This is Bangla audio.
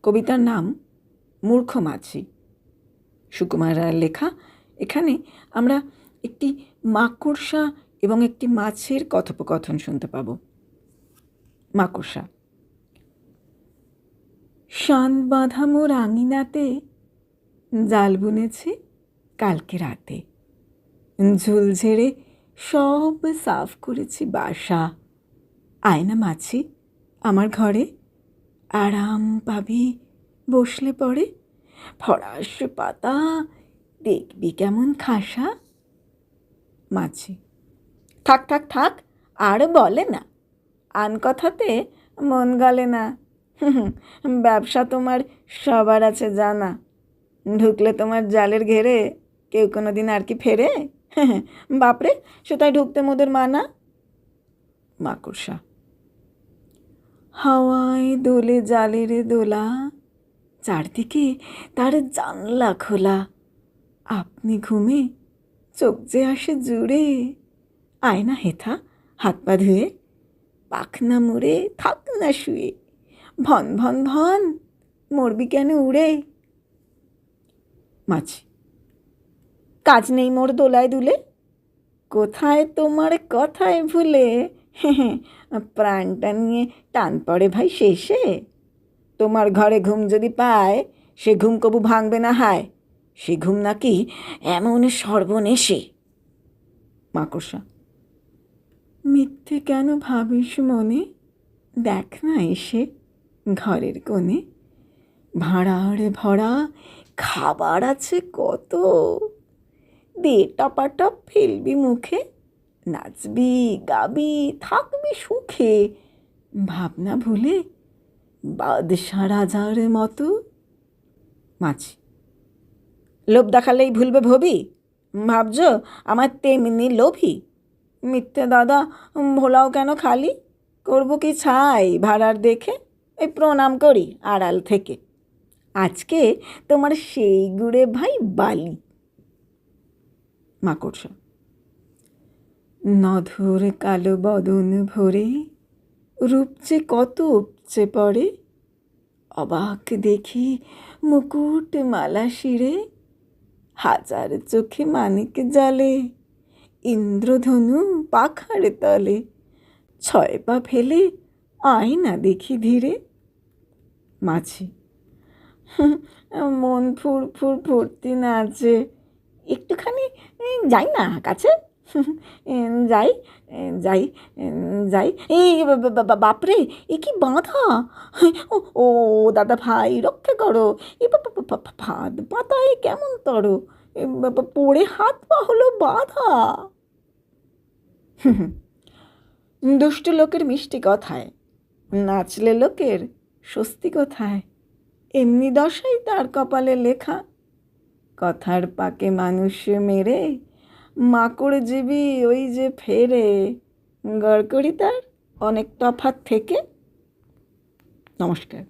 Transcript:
কবিতার নাম মূর্খ মাছি, সুকুমার রায়ের লেখা। এখানে আমরা একটি মাকড়সা এবং একটি মাছের কথোপকথন শুনতে পাব। মাকড়সা: শান বাঁধা মোর আঙিনাতে, জাল বুনেছি কালকে রাতে, ঝুল ঝেড়ে সব সাফ করেছি বাসা। আয় না মাছি আমার ঘরে, আরাম পাবি বসলে পরে, ফরাস পাতা দেখবি কেমন খাসা। মাছি: থাক থাক থাক, আর বলে না, আন কথাতে মন গলে না। ব্যবসা তোমার সবার আছে জানা, ঢুকলে তোমার জালের ঘেরে কেউ কোনো দিন আর কি ফেরে? বাপরে, সেটাই ঢুকতে মোদের মানা। মাকড়সা: হাওয়ায় দোলে জালের দোলা, চারদিকে তার জানলা খোলা, আপনি ঘুমে চোখ যে আসে জুড়ে, আয় না হেথা হাত পা ধুয়ে, পাখনা মুড়ে থাক না শুয়ে, ভন ভন ভন মরবি কেন উড়ে। মাছি: কাজ নেই মোর দোলায় দুলে, কোথায় তোমার কথায় ভুলে, প্রাণটা নিয়ে টান পড়ে ভাই শেষে। তোমার ঘরে ঘুম যদি পায়, সে ঘুম কবু ভাঙবে না হায়, সে ঘুম নাকি এমন সর্বনেশে। মাকড়সা: মিথ্যে কেন ভাবিস মনে, দেখ না এসে ঘরের কোণে, ভাঁড়ার ভরা খাবার আছে কত, দে টপাটপ ফেলবি মুখে, নাচবি গাবি থাকবি সুখে, ভাবনা ভুলে বাদশা রাজার মতো। মাছি: লোভ দেখালেই ভুলবে ভবি, ভাবছ আমার তেমনি লোভী, মিথ্যে দাদা ভোলাও কেন খালি, করবো কি ছাই ভাড়ার দেখে, এই প্রণাম করি আড়াল থেকে, আজকে তোমার সেই গুড়ে ভাই বালি। মাকড়সা: নধর কালো বদন ভরে, রূপ যে কত উপচে পড়ে, অবাক দেখি মুকুট মালা শিরে, হাজার চোখে মানিক জ্বলে, ইন্দ্রধনু পাখার তলে, ছয় পা ফেলে আয় না দেখি ধীরে। মাছি: মন ফুরফুর ফুর্তি নাচে, একটুখানি যাই না কাছে, যাই যাই যাই, এই বাপরে এ কি বাঁধা, ও ও দাদা ভাই রক্ষা করো, এ ফাঁদ পাতায় কেমন তরো, পড়ে হাত পা হলো বাঁধা। দুষ্ট লোকের মিষ্টি কথায়, নাচলে লোকের স্বস্তি কোথায়, এমনি দশাই তার কপালে লেখা, কথার পাকে মানুষ মেরে, মাকড় জীবী ওই যে ফেরে, গড়কড়ি তার অনেক তফাৎ থেকে। নমস্কার।